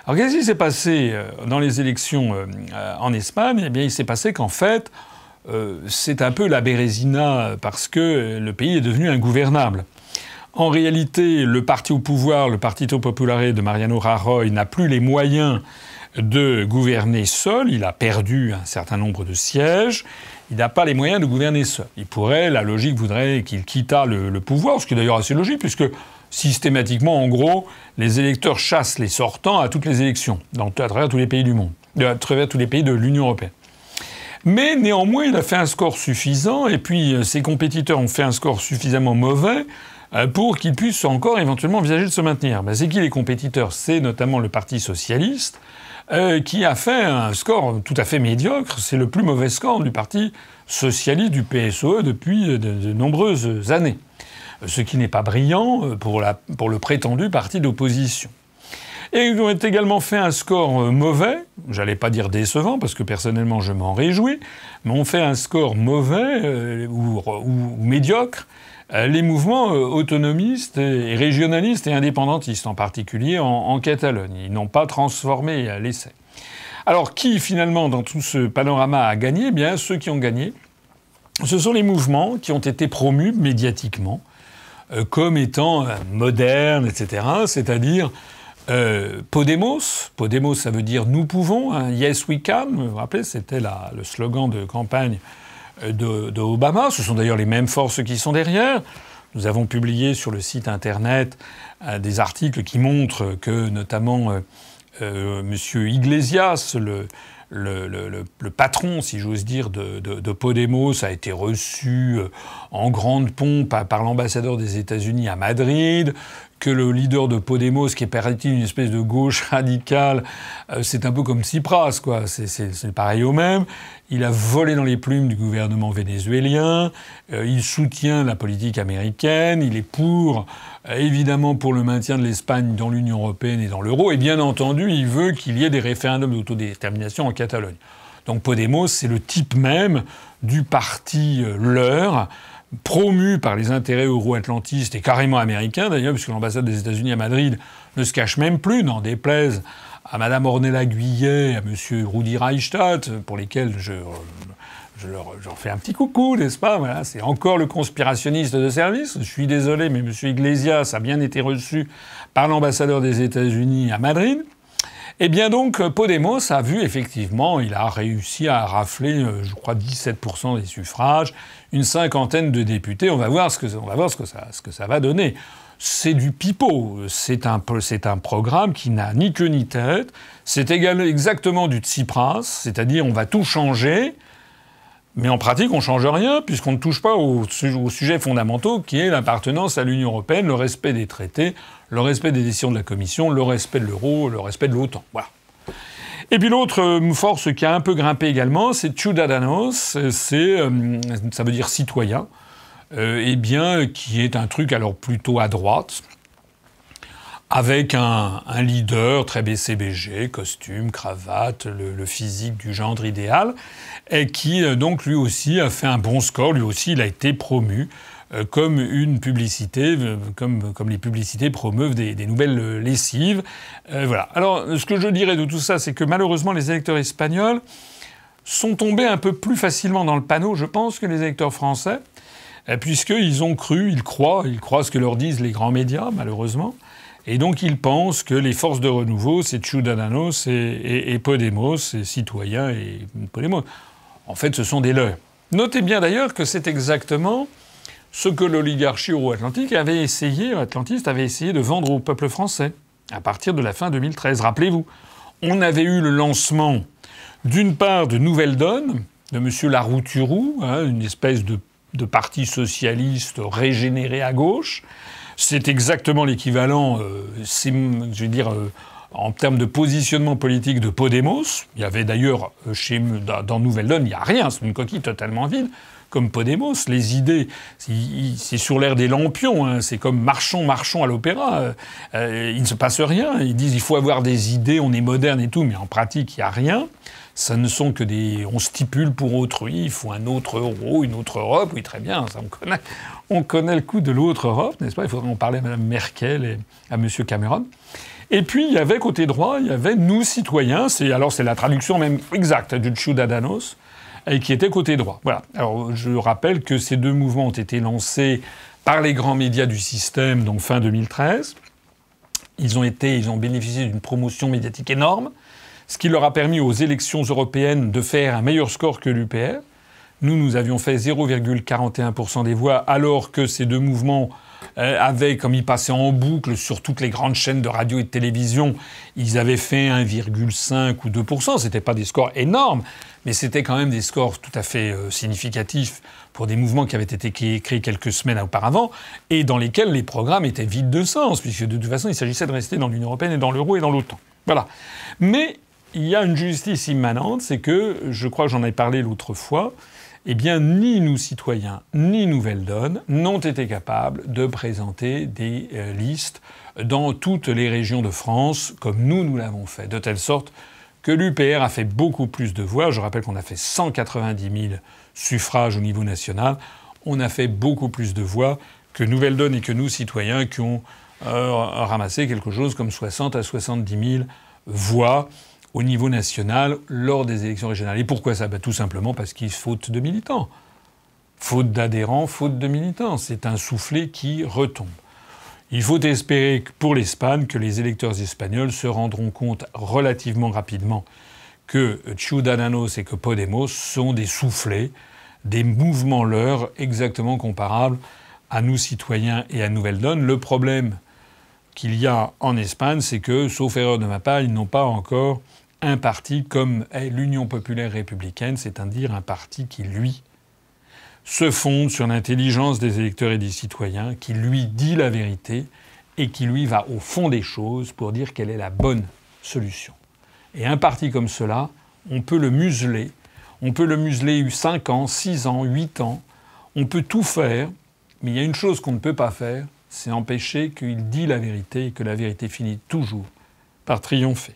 Alors, qu'est-ce qui s'est passé dans les élections en Espagne ? Eh bien, il s'est passé qu'en fait, c'est un peu la Bérésina parce que le pays est devenu ingouvernable. En réalité, le parti au pouvoir, le Partito Popolare de Mariano Rajoy, n'a plus les moyens de gouverner seul. Il a perdu un certain nombre de sièges. Il n'a pas les moyens de gouverner seul. Il pourrait, la logique voudrait qu'il quittât le pouvoir, ce qui est d'ailleurs assez logique, puisque systématiquement, en gros, les électeurs chassent les sortants à toutes les élections, à travers tous les pays du monde, à travers tous les pays de l'Union européenne. Mais néanmoins, il a fait un score suffisant, et puis ses compétiteurs ont fait un score suffisamment mauvais pour qu'il puisse encore éventuellement envisager de se maintenir. C'est qui les compétiteurs ? C'est notamment le Parti socialiste, qui a fait un score tout à fait médiocre. C'est le plus mauvais score du Parti socialiste, du PSOE, depuis de nombreuses années. Ce qui n'est pas brillant pour le prétendu parti d'opposition. Et ils ont également fait un score mauvais, j'allais pas dire décevant, parce que personnellement je m'en réjouis, mais on fait un score mauvais ou médiocre les mouvements autonomistes et régionalistes et indépendantistes, en particulier en Catalogne. Ils n'ont pas transformé l'essai. Alors, qui, finalement, dans tout ce panorama a gagné ? Eh bien, ceux qui ont gagné, ce sont les mouvements qui ont été promus médiatiquement comme étant modernes, etc., c'est-à-dire Podemos. Podemos, ça veut dire « nous pouvons hein, »,« yes we can », vous vous rappelez, c'était le slogan de campagne de Obama. Ce sont d'ailleurs les mêmes forces qui sont derrière. Nous avons publié sur le site internet des articles qui montrent que, notamment, Monsieur Iglesias, le patron, si j'ose dire, de Podemos, a été reçu en grande pompe par l'ambassadeur des États-Unis à Madrid, que le leader de Podemos, qui est paraît-il une espèce de gauche radicale, c'est un peu comme Tsipras, quoi. C'est pareil au même. Il a volé dans les plumes du gouvernement vénézuélien. Il soutient la politique américaine. Il est évidemment pour le maintien de l'Espagne dans l'Union européenne et dans l'euro. Et bien entendu, il veut qu'il y ait des référendums d'autodétermination en Catalogne. Donc Podemos, c'est le type même du parti leur, promu par les intérêts euro-atlantistes et carrément américains d'ailleurs, puisque l'ambassade des États-Unis à Madrid ne se cache même plus, n'en déplaise à Madame Ornella Guyet, à Monsieur Rudi Reichstadt, pour lesquels je leur fais un petit coucou, n'est-ce pas ? Voilà, c'est encore le conspirationniste de service. Je suis désolé, mais Monsieur Iglesias a bien été reçu par l'ambassadeur des États-Unis à Madrid. Eh bien donc, Podemos a vu effectivement, il a réussi à rafler, je crois, 17% des suffrages, une cinquantaine de députés. On va voir ce que ça va donner. C'est du pipeau. C'est un programme qui n'a ni queue ni tête. C'est exactement du Tsipras, c'est-à-dire on va tout changer. Mais en pratique, on ne change rien, puisqu'on ne touche pas aux sujets fondamentaux, qui est l'appartenance à l'Union européenne, le respect des traités, le respect des décisions de la Commission, le respect de l'euro, le respect de l'OTAN. Voilà. Et puis l'autre force qui a un peu grimpé également, c'est Ciudadanos, ça veut dire citoyen, qui est un truc alors plutôt à droite, avec un leader très BCBG, costume, cravate, le physique du gendre idéal, et qui donc lui aussi a fait un bon score. Lui aussi, il a été promu comme une publicité, comme les publicités promeuvent des nouvelles lessives. Voilà. Alors, ce que je dirais de tout ça, c'est que malheureusement, les électeurs espagnols sont tombés un peu plus facilement dans le panneau, je pense, que les électeurs français, puisqu'ils ont cru, ils croient ce que leur disent les grands médias, malheureusement. Et donc ils pensent que les forces de renouveau, c'est Ciudadanos et Podemos, c'est Citoyens et Podemos. En fait, ce sont des leurs. Notez bien d'ailleurs que c'est exactement ce que l'oligarchie euro-atlantique atlantiste avait essayé de vendre au peuple français à partir de la fin 2013. Rappelez-vous, on avait eu le lancement d'une part de Nouvelle Donne, de M. Larrouturou, une espèce de parti socialiste régénéré à gauche. C'est exactement l'équivalent, en termes de positionnement politique de Podemos. Il y avait d'ailleurs, dans Nouvelle Donne, il n'y a rien, c'est une coquille totalement vide, comme Podemos. Les idées, c'est sur l'air des lampions, hein. C'est comme marchons à l'opéra. Il ne se passe rien. Ils disent il faut avoir des idées, on est moderne et tout, mais en pratique, il n'y a rien. Ça ne sont que on stipule pour autrui, il faut un autre euro, une autre Europe. Oui, très bien, ça on connaît le coup de l'autre Europe, n'est-ce pas ? Il faudrait en parler à Mme Merkel et à M. Cameron. Et puis, il y avait côté droit, il y avait nous, citoyens, c'est la traduction même exacte du Ciudadanos, et qui était côté droit. Voilà. Alors, je rappelle que ces deux mouvements ont été lancés par les grands médias du système, donc fin 2013. Ils ont bénéficié d'une promotion médiatique énorme, ce qui leur a permis aux élections européennes de faire un meilleur score que l'UPR. Nous avions fait 0,41% des voix, alors que ces deux mouvements avaient, comme ils passaient en boucle sur toutes les grandes chaînes de radio et de télévision, ils avaient fait 1,5 ou 2%. C'était pas des scores énormes, mais c'était quand même des scores tout à fait significatifs pour des mouvements qui avaient été créés quelques semaines auparavant et dans lesquels les programmes étaient vides de sens, puisque de toute façon, il s'agissait de rester dans l'Union européenne et dans l'euro et dans l'OTAN. Voilà. Mais il y a une justice immanente, c'est que, je crois que j'en ai parlé l'autre fois, eh bien, ni nous, citoyens, ni Nouvelle Donne n'ont été capables de présenter des listes dans toutes les régions de France, comme nous l'avons fait, de telle sorte que l'UPR a fait beaucoup plus de voix. Je rappelle qu'on a fait 190 000 suffrages au niveau national. On a fait beaucoup plus de voix que Nouvelle Donne et que nous, citoyens, qui ont ramassé quelque chose comme 60 à 70 000 voix au niveau national lors des élections régionales. Et pourquoi ça ? Tout simplement parce qu'il faute de militants. Faute d'adhérents, faute de militants. C'est un soufflet qui retombe. Il faut espérer pour l'Espagne que les électeurs espagnols se rendront compte relativement rapidement que Ciudadanos et que Podemos sont des soufflets, des mouvements leurs exactement comparables à nous citoyens et à Nouvelle Donne. Le problème qu'il y a en Espagne, c'est que, sauf erreur de ma part, ils n'ont pas encore un parti comme est l'Union populaire républicaine, c'est-à-dire un parti qui, lui, se fonde sur l'intelligence des électeurs et des citoyens, qui lui dit la vérité et qui lui va au fond des choses pour dire quelle est la bonne solution. Et un parti comme cela, on peut le museler. On peut le museler 5 ans, 6 ans, 8 ans. On peut tout faire, mais il y a une chose qu'on ne peut pas faire, c'est empêcher qu'il dise la vérité et que la vérité finit toujours par triompher.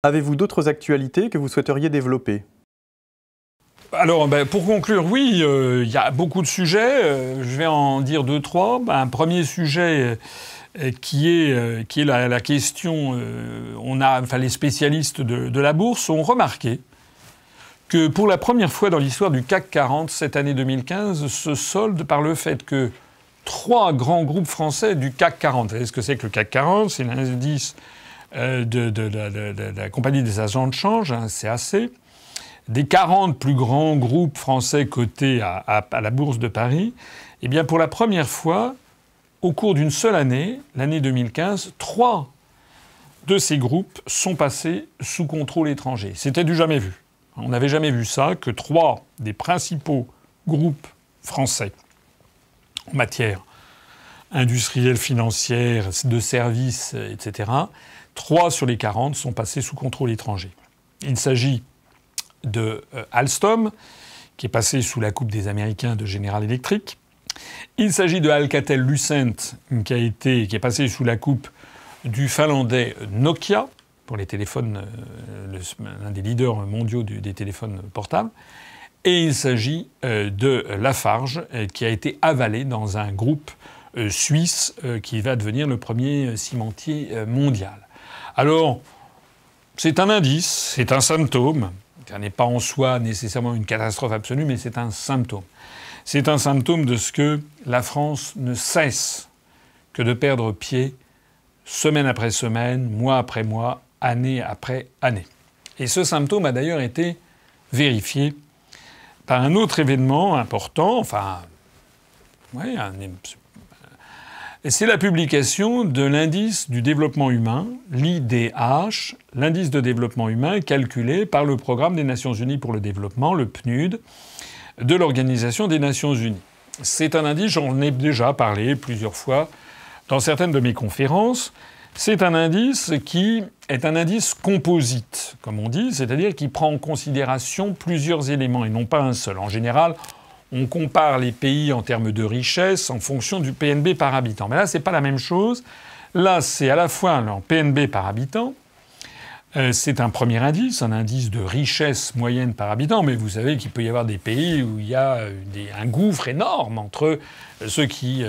Avez-vous d'autres actualités que vous souhaiteriez développer ? Alors, pour conclure, oui, il y a beaucoup de sujets. Je vais en dire 2-3. Un premier sujet qui est la question. Les spécialistes de la bourse ont remarqué que pour la première fois dans l'histoire du CAC 40, cette année 2015 se solde par le fait que 3 grands groupes français du CAC 40. Vous savez ce que c'est que le CAC 40 ? C'est l'indice de la compagnie des agents de change, CAC. Des 40 plus grands groupes français cotés à la Bourse de Paris, eh bien pour la première fois, au cours d'une seule année, l'année 2015, 3 de ces groupes sont passés sous contrôle étranger. C'était du jamais vu. On n'avait jamais vu ça, que 3 des principaux groupes français en matière industrielle, financière, de services, etc., 3 sur les 40 sont passés sous contrôle étranger. Il s'agit de Alstom, qui est passé sous la coupe des Américains de General Electric. Il s'agit de Alcatel-Lucent, qui est passé sous la coupe du Finlandais Nokia, pour les téléphones, l'un des leaders mondiaux des téléphones portables. Et il s'agit de Lafarge, qui a été avalé dans un groupe suisse qui va devenir le premier cimentier mondial. Alors, c'est un indice, c'est un symptôme. Ça n'est pas en soi nécessairement une catastrophe absolue, mais c'est un symptôme. C'est un symptôme de ce que la France ne cesse que de perdre pied semaine après semaine, mois après mois, année après année. Et ce symptôme a d'ailleurs été vérifié par un autre événement important, c'est la publication de l'indice du développement humain, l'IDH, l'indice de développement humain calculé par le Programme des Nations Unies pour le développement, le PNUD, de l'Organisation des Nations Unies. C'est un indice, j'en ai déjà parlé plusieurs fois dans certaines de mes conférences. C'est un indice qui est un indice composite, comme on dit, c'est-à-dire qui prend en considération plusieurs éléments et non pas un seul. En général, on compare les pays en termes de richesse en fonction du PNB par habitant. Mais là, c'est pas la même chose. Là, c'est à la fois en PNB par habitant. C'est un premier indice, un indice de richesse moyenne par habitant. Mais vous savez qu'il peut y avoir des pays où il y a un gouffre énorme entre ceux qui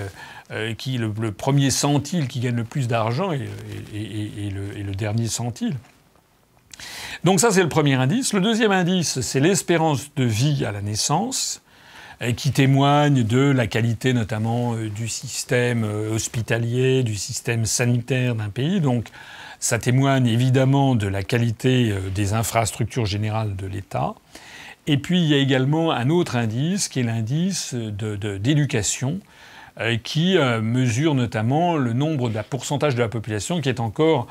le premier centile qui gagne le plus d'argent et le dernier centile. Donc ça, c'est le premier indice. Le deuxième indice, c'est l'espérance de vie à la naissance, qui témoigne de la qualité notamment du système hospitalier, du système sanitaire d'un pays. Donc ça témoigne évidemment de la qualité des infrastructures générales de l'État. Et puis il y a également un autre indice qui est l'indice d'éducation, qui mesure notamment le nombre de pourcentage de la population qui est encore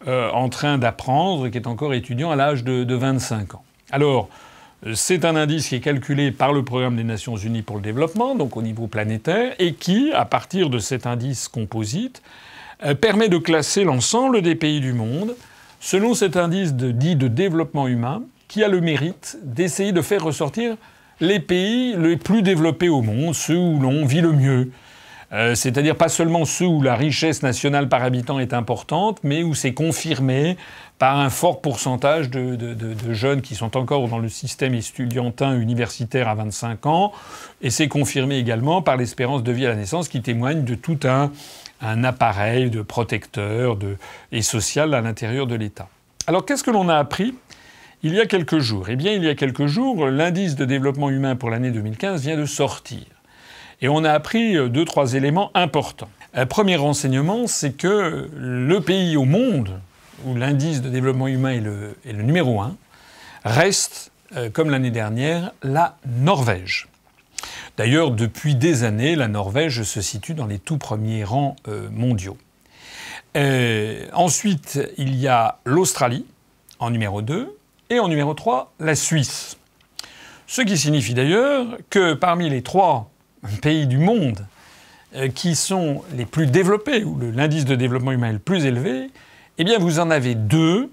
en train d'apprendre, qui est encore étudiant à l'âge de 25 ans. Alors, c'est un indice qui est calculé par le Programme des Nations Unies pour le développement, donc au niveau planétaire, et qui, à partir de cet indice composite, permet de classer l'ensemble des pays du monde selon cet indice dit de développement humain, qui a le mérite d'essayer de faire ressortir les pays les plus développés au monde, ceux où l'on vit le mieux. C'est-à-dire pas seulement ceux où la richesse nationale par habitant est importante, mais où c'est confirmé par un fort pourcentage de jeunes qui sont encore dans le système estudiantin universitaire à 25 ans. Et c'est confirmé également par l'espérance de vie à la naissance qui témoigne de tout un appareil de protecteur et social à l'intérieur de l'État. Alors qu'est-ce que l'on a appris il y a quelques jours? Eh bien, il y a quelques jours, l'indice de développement humain pour l'année 2015 vient de sortir. Et on a appris 2-3 éléments importants. Premier renseignement, c'est que le pays au monde où l'indice de développement humain est le numéro 1 reste, comme l'année dernière, la Norvège. D'ailleurs, depuis des années, la Norvège se situe dans les tout premiers rangs mondiaux. Ensuite, il y a l'Australie en numéro 2 et en numéro 3, la Suisse. Ce qui signifie d'ailleurs que parmi les 3 pays du monde qui sont les plus développés, où l'indice de développement humain est le plus élevé, eh bien vous en avez 2,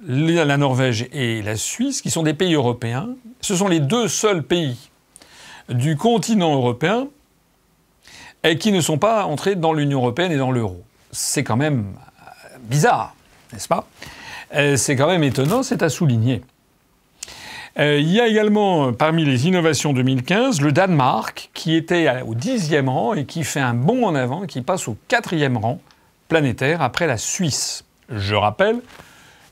la Norvège et la Suisse, qui sont des pays européens. Ce sont les 2 seuls pays du continent européen et qui ne sont pas entrés dans l'Union européenne et dans l'euro. C'est quand même bizarre, n'est-ce pas? C'est quand même étonnant, c'est à souligner. Il y a également, parmi les innovations 2015, le Danemark, qui était au 10e rang et qui fait un bond en avant, qui passe au 4e rang planétaire après la Suisse. Je rappelle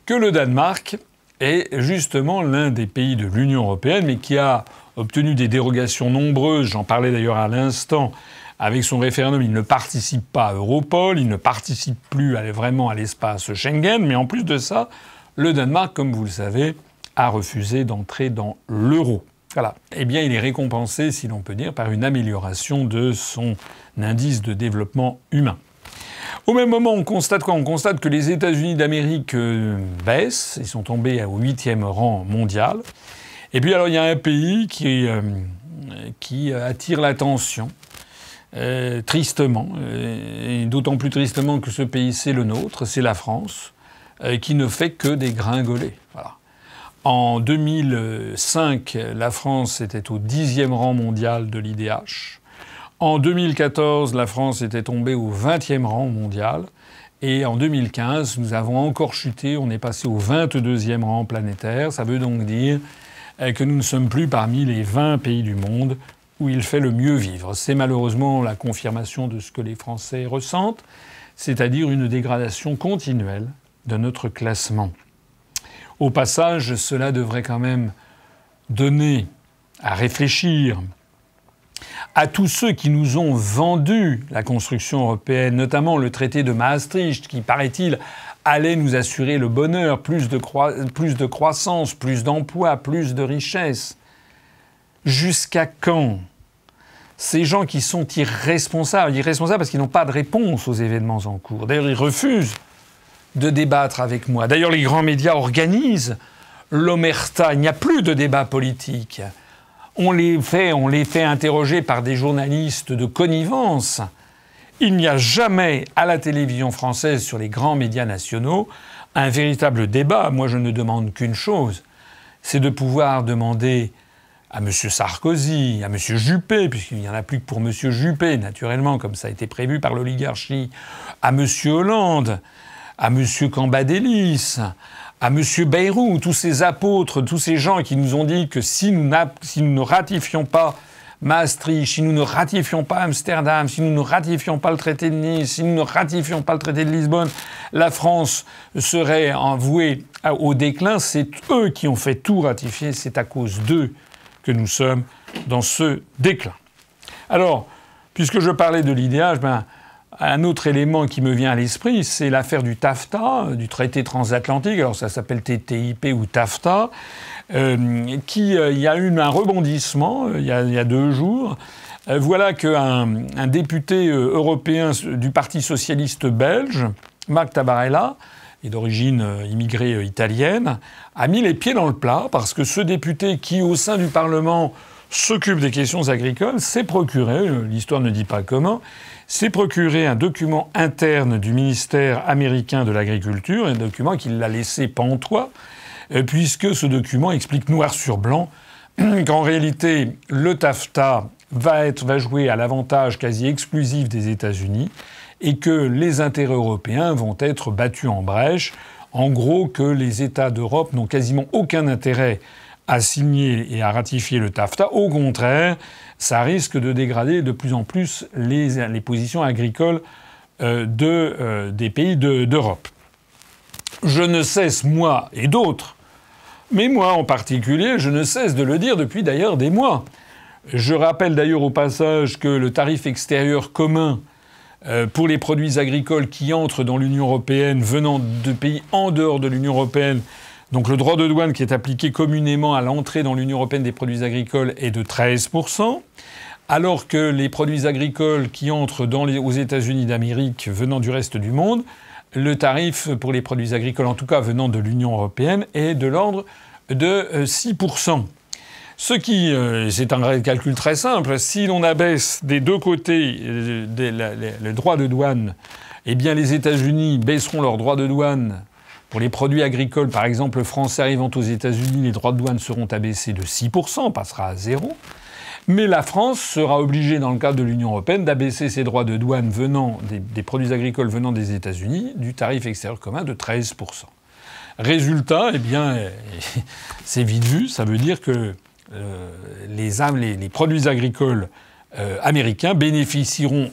que le Danemark est justement l'un des pays de l'Union européenne, mais qui a obtenu des dérogations nombreuses. J'en parlais d'ailleurs à l'instant avec son référendum. Il ne participe pas à Europol, il ne participe plus vraiment à l'espace Schengen, mais en plus de ça, le Danemark, comme vous le savez, a refusé d'entrer dans l'euro. Voilà. Eh bien, il est récompensé, si l'on peut dire, par une amélioration de son indice de développement humain. Au même moment, on constate quoi? On constate que les États-Unis d'Amérique baissent. Ils sont tombés au 8e rang mondial. Et puis, alors, il y a un pays qui attire l'attention, tristement, et d'autant plus tristement que ce pays, c'est le nôtre, c'est la France, qui ne fait que dégringoler. Voilà. En 2005, la France était au 10e rang mondial de l'IDH. En 2014, la France était tombée au 20e rang mondial. Et en 2015, nous avons encore chuté, on est passé au 22e rang planétaire. Ça veut donc dire que nous ne sommes plus parmi les 20 pays du monde où il fait le mieux vivre. C'est malheureusement la confirmation de ce que les Français ressentent, c'est-à-dire une dégradation continuelle de notre classement. Au passage, cela devrait quand même donner à réfléchir à tous ceux qui nous ont vendu la construction européenne, notamment le traité de Maastricht, qui, paraît-il, allait nous assurer le bonheur, plus de croissance, plus d'emplois, plus de richesse. Jusqu'à quand? Ces gens qui sont irresponsables parce qu'ils n'ont pas de réponse aux événements en cours. D'ailleurs, ils refusent de débattre avec moi. D'ailleurs, les grands médias organisent l'omerta. Il n'y a plus de débat politique. On les fait interroger par des journalistes de connivence. Il n'y a jamais à la télévision française, sur les grands médias nationaux, un véritable débat. Moi, je ne demande qu'une chose, c'est de pouvoir demander à M. Sarkozy, à M. Juppé, puisqu'il n'y en a plus que pour M. Juppé, naturellement, comme ça a été prévu par l'oligarchie, à M. Hollande, à M. Cambadélis, à M. Bayrou, tous ces apôtres, tous ces gens qui nous ont dit que si nous ne ratifions pas Maastricht, si nous ne ratifions pas Amsterdam, si nous ne ratifions pas le traité de Nice, si nous ne ratifions pas le traité de Lisbonne, la France serait vouée au déclin. C'est eux qui ont fait tout ratifier, c'est à cause d'eux que nous sommes dans ce déclin. Alors, puisque je parlais de l'IDH, un autre élément qui me vient à l'esprit, c'est l'affaire du TAFTA, du traité transatlantique. Alors ça s'appelle TTIP ou TAFTA, il y a eu un rebondissement il y a 2 jours. Voilà qu'un député européen du Parti socialiste belge, Marc Tabarella, et d'origine immigrée italienne, a mis les pieds dans le plat parce que ce député qui, au sein du Parlement, s'occupe des questions agricoles, s'est procuré, l'histoire ne dit pas comment, s'est procuré un document interne du ministère américain de l'Agriculture, un document qu'il l'a laissé pantois, puisque ce document explique noir sur blanc qu'en réalité, le TAFTA va jouer à l'avantage quasi exclusif des États-Unis et que les intérêts européens vont être battus en brèche. En gros, que les États d'Europe n'ont quasiment aucun intérêt à signer et à ratifier le TAFTA. Au contraire, ça risque de dégrader de plus en plus les positions agricoles des pays d'Europe. Je ne cesse, moi et d'autres, mais moi en particulier, je ne cesse de le dire depuis d'ailleurs des mois. Je rappelle d'ailleurs au passage que le tarif extérieur commun pour les produits agricoles qui entrent dans l'Union européenne venant de pays en dehors de l'Union européenne, donc le droit de douane qui est appliqué communément à l'entrée dans l'Union européenne des produits agricoles est de 13%, alors que les produits agricoles qui entrent aux États-Unis d'Amérique venant du reste du monde, le tarif pour les produits agricoles, en tout cas venant de l'Union européenne, est de l'ordre de 6%. Ce qui, c'est un calcul très simple. Si l'on abaisse des deux côtés le droit de douane, eh bien les États-Unis baisseront leur droit de douane. Pour les produits agricoles, par exemple, français arrivant aux États-Unis, les droits de douane seront abaissés de 6%, passera à 0. Mais la France sera obligée, dans le cadre de l'Union européenne, d'abaisser ses droits de douane venant des produits agricoles venant des États-Unis du tarif extérieur commun de 13%. Résultat, eh bien, c'est vite vu. Ça veut dire que les produits agricoles américains bénéficieront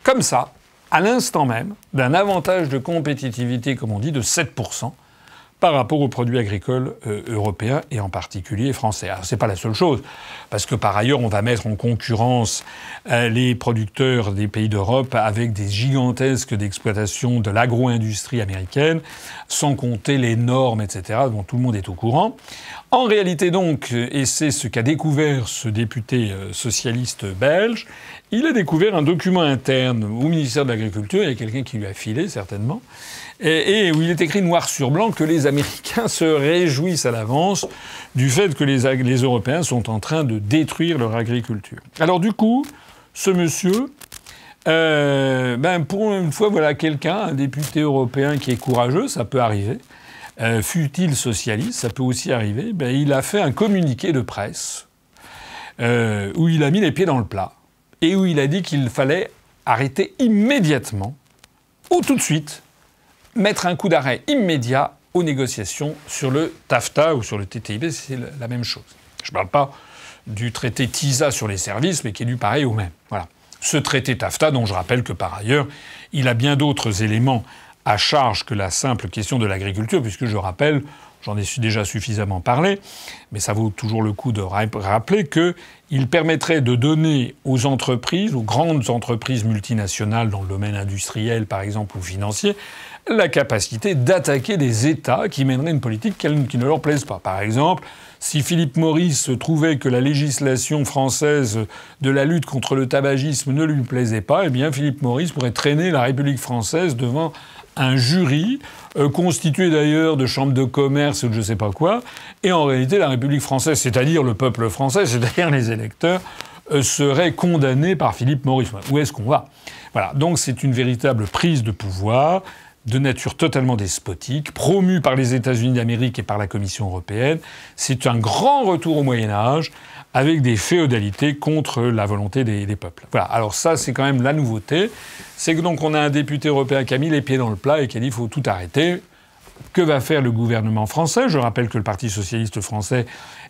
comme ça, à l'instant même, d'un avantage de compétitivité, comme on dit, de 7% par rapport aux produits agricoles européens et en particulier français. Alors, c'est pas la seule chose, parce que par ailleurs, on va mettre en concurrence les producteurs des pays d'Europe avec des gigantesques d'exploitation de l'agro-industrie américaine, sans compter les normes, etc., dont tout le monde est au courant. En réalité donc, et c'est ce qu'a découvert ce député socialiste belge, il a découvert un document interne au ministère de l'Agriculture, il y a quelqu'un qui lui a filé certainement, et où il est écrit noir sur blanc que les Américains se réjouissent à l'avance du fait que les Européens sont en train de détruire leur agriculture. Alors du coup, ce monsieur, pour une fois, voilà quelqu'un, un député européen qui est courageux, ça peut arriver, fût-il socialiste, ça peut aussi arriver, il a fait un communiqué de presse où il a mis les pieds dans le plat et où il a dit qu'il fallait arrêter immédiatement, ou tout de suite, mettre un coup d'arrêt immédiat aux négociations sur le TAFTA ou sur le TTIP, c'est la même chose. Je ne parle pas du traité TISA sur les services, mais qui est du pareil au même. Voilà. Ce traité TAFTA, dont je rappelle que par ailleurs, il a bien d'autres éléments à charge que la simple question de l'agriculture, puisque je rappelle, j'en ai déjà suffisamment parlé, mais ça vaut toujours le coup de rappeler qu'il permettrait de donner aux entreprises, aux grandes entreprises multinationales dans le domaine industriel par exemple ou financier, la capacité d'attaquer des États qui mèneraient une politique qui ne leur plaise pas. Par exemple, si Philip Morris trouvait que la législation française de la lutte contre le tabagisme ne lui plaisait pas, eh bien Philip Morris pourrait traîner la République française devant un jury, constitué d'ailleurs de chambres de commerce ou de je sais pas quoi, et en réalité la République française, c'est-à-dire le peuple français, c'est-à-dire les électeurs, serait condamné par Philip Morris. Où est-ce qu'on va ? Voilà, donc c'est une véritable prise de pouvoir de nature totalement despotique, promue par les États-Unis d'Amérique et par la Commission européenne. C'est un grand retour au Moyen-Âge, avec des féodalités contre la volonté des peuples. Voilà. Alors ça, c'est quand même la nouveauté. C'est que donc on a un député européen qui a mis les pieds dans le plat et qui a dit qu'il faut tout arrêter. Que va faire le gouvernement français ? Je rappelle que le Parti socialiste français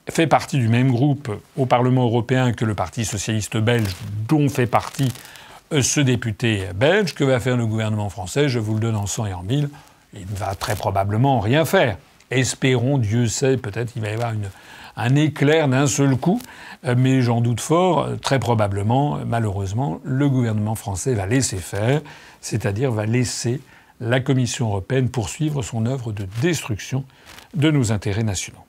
fait partie du même groupe au Parlement européen que le Parti socialiste belge, dont fait partie ce député belge. Que va faire le gouvernement français ? Je vous le donne en 100 et en 1000. Il ne va très probablement rien faire. Espérons, Dieu sait, peut-être qu'il va y avoir un éclair d'un seul coup, mais j'en doute fort. Très probablement, malheureusement, le gouvernement français va laisser faire, c'est-à-dire va laisser la Commission européenne poursuivre son œuvre de destruction de nos intérêts nationaux.